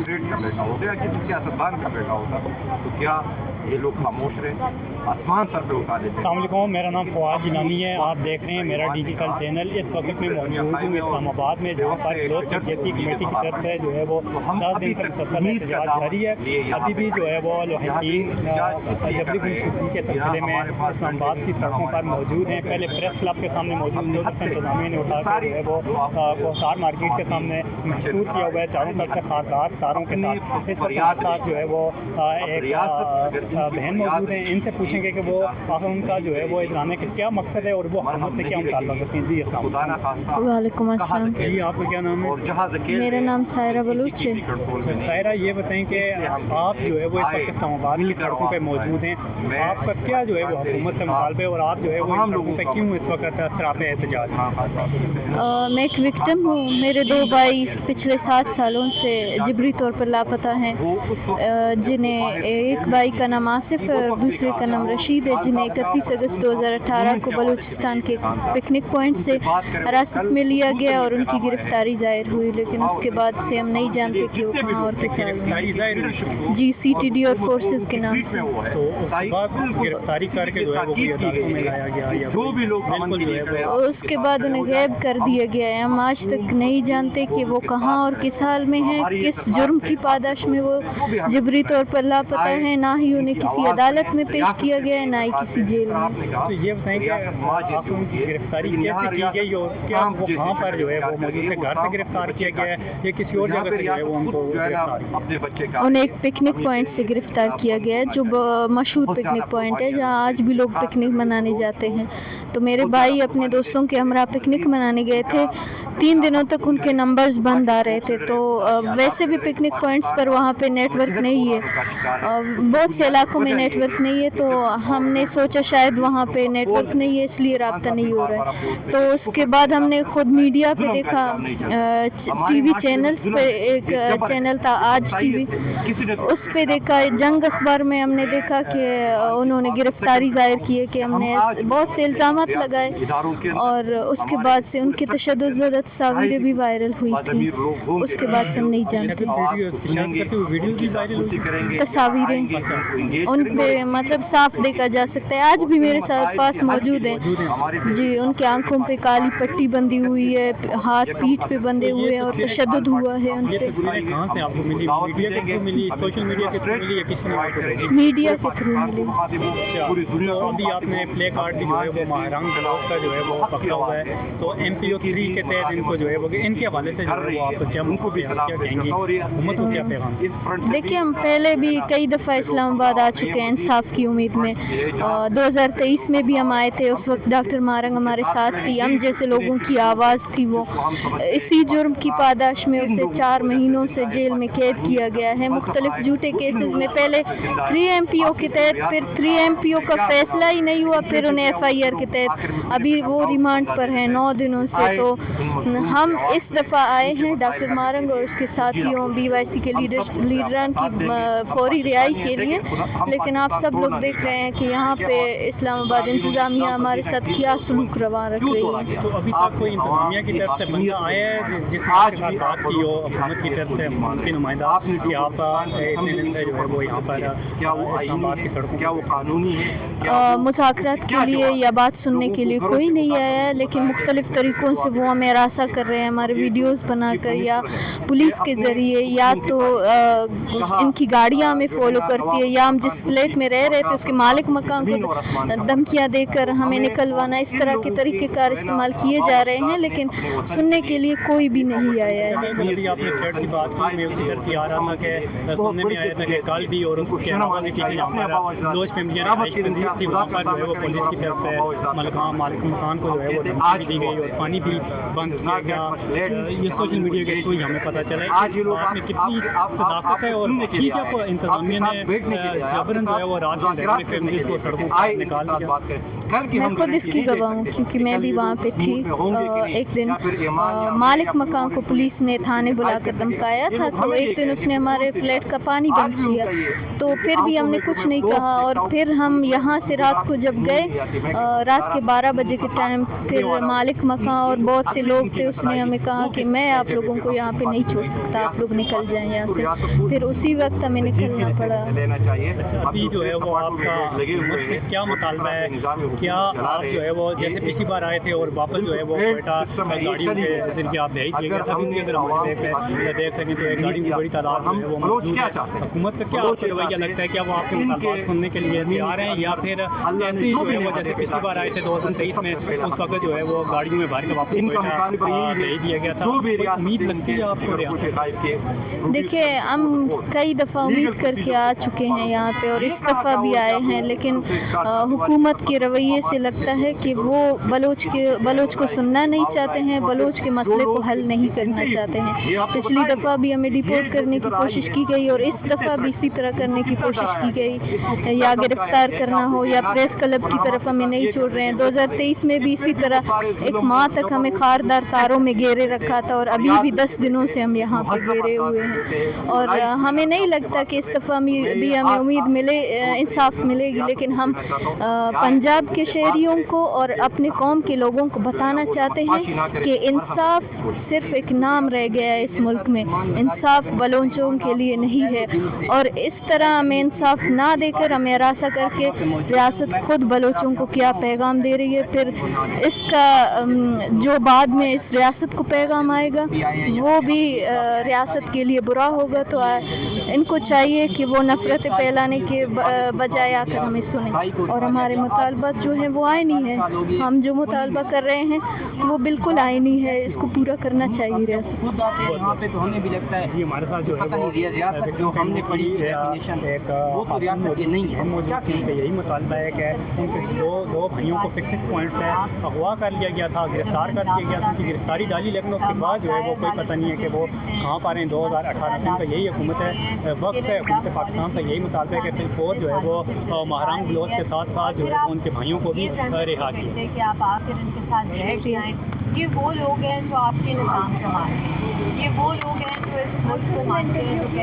Magistrate का बेटा होता या किसी सियासतदान का बेटा होता तो क्या ये लोग खामोश रहे, आसमान सर पे उठा देते। अस्सलाम वालेकुम, मेरा नाम फवाद जिलानी है। आप देख रहे हैं मेरा डिजिटल चैनल। इस वक्त में मौजूद हूँ इस्लामाबाद में, जहाँ पर लोक तरबियती कमेटी की तरफ से जो है वो 10 दिन से मुसलसल एहतजाज जारी है। अभी भी जो है वो लोहिकीन जबरी गुमशुदगी के सिलसिले में इस्लामाबाद की सड़कों पर मौजूद हैं। पहले प्रेस क्लब के सामने मौजूद थे, उसे इंतजामिया ने उठा कर जो है वो कोसार मार्केट के सामने महसूर किया हुआ है, चारों तरफ से खारदार तारों के साथ। इस वक्त हमारे साथ जो है वो एक बहन मौजूद हैं, इनसे पूछेंगे कि वो आखिर उनका जो है वो इतराने का क्या मकसद है और वो हुकूमत से क्या मुतालबा करती हैं। जी अस्सलाम वालेकुम अस्सलाम। जी, आपका क्या नाम है? मेरा नाम सायरा बलूच है। अच्छा सायरा, ये बताएं कि आप जो है वो इस वक्त इस्लामाबाद की सड़कों पे मौजूद हैं, आपका क्या जो है वो हुकूमत से मुतालबा है और आप जो है वो इन सड़कों पे क्यों इस वक्त सरापे एहतजाज? मैं एक विक्टिम हूँ। मेरे 2 भाई पिछले 7 सालों से जबरी तौर पर लापता हैं, जिन्हें एक भाई का नाम आसिफ है और दूसरे का नाम रशीद है, जिन्हें 31 अगस्त 2018 को बलूचिस्तान के पिकनिक पॉइंट से हिरासत में लिया गया और उनकी गिरफ्तारी ज़ाहिर हुई, लेकिन उसके बाद से हम नहीं जानते कि वो कहाँ और किस हाल में। जी, CTD और फोर्सेस के नाम से। तो उसके बाद गिरफ्तारी करके जो है वो अदालतों में लाया गया या जो भी लोग उसके बाद उन्हें गैब कर दिया गया है। हम आज तक नहीं जानते कि वो कहाँ और किस हाल में है, किस जुर्म की पादाश में वो जबरी तौर पर लापता है। ना ही उन्हें किसी अदालत में पेश किया गया है, ना ही किसी जेल में। तो ये बताएं कि आप उनकी गिरफ्तारी कैसे की गई और क्या वो कहाँ पर जो है वो मौजूद थे? घर से गिरफ्तार किया गया है या किसी और जगह से जो है वो उनको गिरफ्तार? उन्हें एक पिकनिक पॉइंट से गिरफ्तार किया गया है, जो मशहूर पिकनिक पॉइंट है, जहाँ आज भी लोग पिकनिक मनाने जाते हैं। तो मेरे भाई अपने दोस्तों के हमरा पिकनिक मनाने गए थे। 3 दिनों तक उनके नंबर्स बंद आ रहे थे। तो वैसे भी पिकनिक पॉइंट्स पर वहाँ पे नेटवर्क नहीं है, बहुत से इलाकों में नेटवर्क नहीं है। तो हमने सोचा शायद वहाँ पे नेटवर्क नहीं है इसलिए रब्ता नहीं हो रहा है। तो उसके बाद हमने खुद मीडिया पे देखा, TV चैनल्स पे एक चैनल था आज TV, उस पे देखा। जंग अखबार में हमने देखा कि उन्होंने गिरफ्तारी जाहिर की है, कि हमने बहुत से इल्ज़ामात लगाए और उसके बाद से उनकी तशद्दुद तस्वीरें भी वायरल हुई थी। उसके बाद से हम नहीं जानते। तस्वीरें उन पे मतलब साफ देखा जा सकता है, आज भी मेरे साथ पास मौजूद हैं। जी, उनकी आंखों पे काली पट्टी बंधी हुई है, हाथ पीठ पे बंधे हुए हैं और तशद्दुद हुआ है उन पे। कहाँ से आपको मिली? मीडिया के थ्रू मिली, सोशल मीडिया के थ्रू मिली या किसी ने आपको भेजी? मीडिया के थ्रू मिली। तो अभी आपने प्ले कार्ड भी जो है वो माहराम गलौज का जो है वो पकड़ा हुआ है, तो MPO 3 के तहत इनको जो है वो इनके हवाले से जो है वो आप क्या उनको भी क्या कहेंगी, हुकूमत को क्या पैगाम? देखिए, हम पहले भी कई दफ़ा इस्लामाबाद आ चुके हैं इंसाफ की उम्मीद में। 2023 में भी हम आए थे, उस वक्त डॉक्टर मारंग हमारे साथ थी। हम जैसे लोगों की आवाज़ थी वो। इसी जुर्म की पादाश में उसे 4 महीनों से जेल में कैद किया गया है, मुख्तलिफ झूठे केसेस में। पहले 3 MPO के तहत, फिर 3 MPO का फैसला ही नहीं हुआ, फिर उन्हें FIR के तहत अभी वो रिमांड पर है 9 दिनों से। तो हम इस दफ़ा आए हैं डॉक्टर मारंग और उसके साथियों BYC के लीडरान की फौरी रिहाई के लिए। लेकिन आप सब लोग देख रहे हैं कि यहाँ पे इस्लामाबाद इंतज़ामिया हमारे साथ क्या सलूक रवा रख रही है। तो अभी तक कोई इंतज़ामिया की तरफ से बंदा आया है जिसने आपके साथ बात की हो, हुकूमत की तरफ से उनकी नुमाइंदा कि आप इतने दिन से जो है वो यहाँ पर इस्लामाबाद की सड़कों क्या वो कानूनी है? मुज़ाकरात के लिए या बात सुनने के लिए कोई नहीं आया है, लेकिन मुख्तलिफ़ तरीक़ों से वो हमें हरासा कर रहे हैं, हमारे वीडियोस बनाकर या पुलिस के ज़रिए, या तो इनकी गाड़ियाँ हमें फॉलो करती है, या हम जिस फ्लैट में रह रहे थे उसके मालिक मकान को धमकियाँ देकर हमें निकलवाना, इस तरह के तरीक़ेकार इस्तेमाल किए जा रहे हैं, लेकिन सुनने के लिए कोई भी नहीं आया है। अभी आपने फ्लैट की बात की, मैं उसी तरफ आ रहा था कि सुनने में आया था कि कल भी और उसके अलावा भी पीछे हमारा लोज फैमिली पजीर थी, वहाँ पर जो है वो पुलिस की तरफ से मालिक मकान को जो है वो धमकी दी गई और पानी भी बंद किया गया। ये सोशल मीडिया के थ्रू हमें पता चला इस बात में कितनी सदाकत है और क्या इंतजामिया ने जबरन जो है वो रात में फैमिलीज को सड़कों पर निकाल दिया। मैं खुद इसकी गवाह हूँ क्योंकि मैं भी वहाँ पे थी। एक दिन मालिक मकान को पुलिस ने थाने बुलाकर धमकाया था, तो एक दिन उसने हमारे फ्लैट का पानी बंद किया, तो फिर भी हमने कुछ नहीं कहा। और फिर हम यहाँ से रात को जब गए, रात के 12 बजे के टाइम, फिर मालिक मकान और बहुत से लोग थे, उसने हमें कहा कि मैं आप लोगों को यहाँ पे नहीं छोड़ सकता, आप लोग निकल जाएं यहाँ से। फिर उसी वक्त हमें निकलना पड़ा। अच्छा, अभी जो है वो आपका हुकूमत से क्या मुतालबा है? क्या आप जो है वो जैसे पिछली बार आए थे और वापस जो है वो क्वेटा गाड़ियों के जरिए आप भेज दिए गए था, क्योंकि अगर हमारे देख सकें तो एक गाड़ी की बड़ी तादाद में है वो मौजूद है। हुकूमत का क्या आपको रवैया लगता है? क्या वो आपके मुतालबात सुनने के लिए तैयार हैं, या फिर ऐसे ही जो है वो जैसे पिछली बार आए थे 2023 में, उस वक्त जो है वो गाड़ियों में भर के वापस क्वेटा भेज दिया गया था? उम्मीद लगती है आपको रियासत? देखिए, हम कई दफ़ा उम्मीद करके आ चुके हैं यहाँ पे और इस दफ़ा भी आए हैं, लेकिन हुकूमत के रवैये से लगता है कि वो बलोच को सुनना नहीं चाहते हैं, बलोच के मसले को हल नहीं करना चाहते हैं। पिछली दफ़ा भी हमें डिपोर्ट करने की कोशिश की गई और इस दफ़ा भी इसी तरह करने की कोशिश की गई, या गिरफ्तार करना हो या प्रेस क्लब की तरफ हमें नहीं छोड़ रहे हैं। 2023 में भी इसी तरह एक माह तक हमें खारदार तारों में घेरे रखा था और अभी भी 10 दिनों से हम यहाँ पे घेरे हुए हैं। और हमें नहीं लगता कि इस दफ़ा भी हमें उम्मीद मिले, इंसाफ मिलेगी, लेकिन हम पंजाब के शहरियों को और अपने कौम के लोगों को बताना चाहते हैं कि इंसाफ सिर्फ एक नाम रह गया है इस मुल्क में, इंसाफ बलोचों के लिए नहीं है। और इस तरह हमें इंसाफ ना देकर, हमें हरासा करके रियासत खुद बलोचों को क्या पैगाम दे रही है, फिर इसका जो बाद में इस रियासत को पैगाम आएगा वो भी रियासत के लिए बुरा होगा। तो इनको चाहिए कि वो नफ़रतें फैलाने के बजाय आकर हमें सुने और हमारे मुतालबात जो हैं वो आइनी है। हम जो मुतालबा कर रहे हैं वो बिल्कुल आइनी है, इसको पूरा करना चाहिए रियासत। यहाँ पे तो हमें भी लगता है हमारे साथ जो है रियासत जो हमने पढ़ी है वो तो रियासत की नहीं है। यही मुतालबा है कि उनके दो भाइयों को पिकनिक पॉइंट से अगवा कर लिया गया था, गिरफ्तार कर लिया गया था, उनकी गिरफ्तारी डाली, लेकिन उसके बाद जो है वो कोई पता नहीं है कि वो कहाँ पर हैं। 2018 से उनका यही हुकूमत है, वक्त है हुकूमत पाकिस्तान का यही मुतालबा है कि फिर और जो है वो महराम बलोच के साथ साथ जो है उनके भाइयों को भी रिहा किया। कि आप आकर इनके साथ बैठ जाएं। ये वो लोग हैं जो आपके निज़ाम संभालते हैं, ये वो लोग हैं जो इस मुल्क को मानते हैं, जो कहते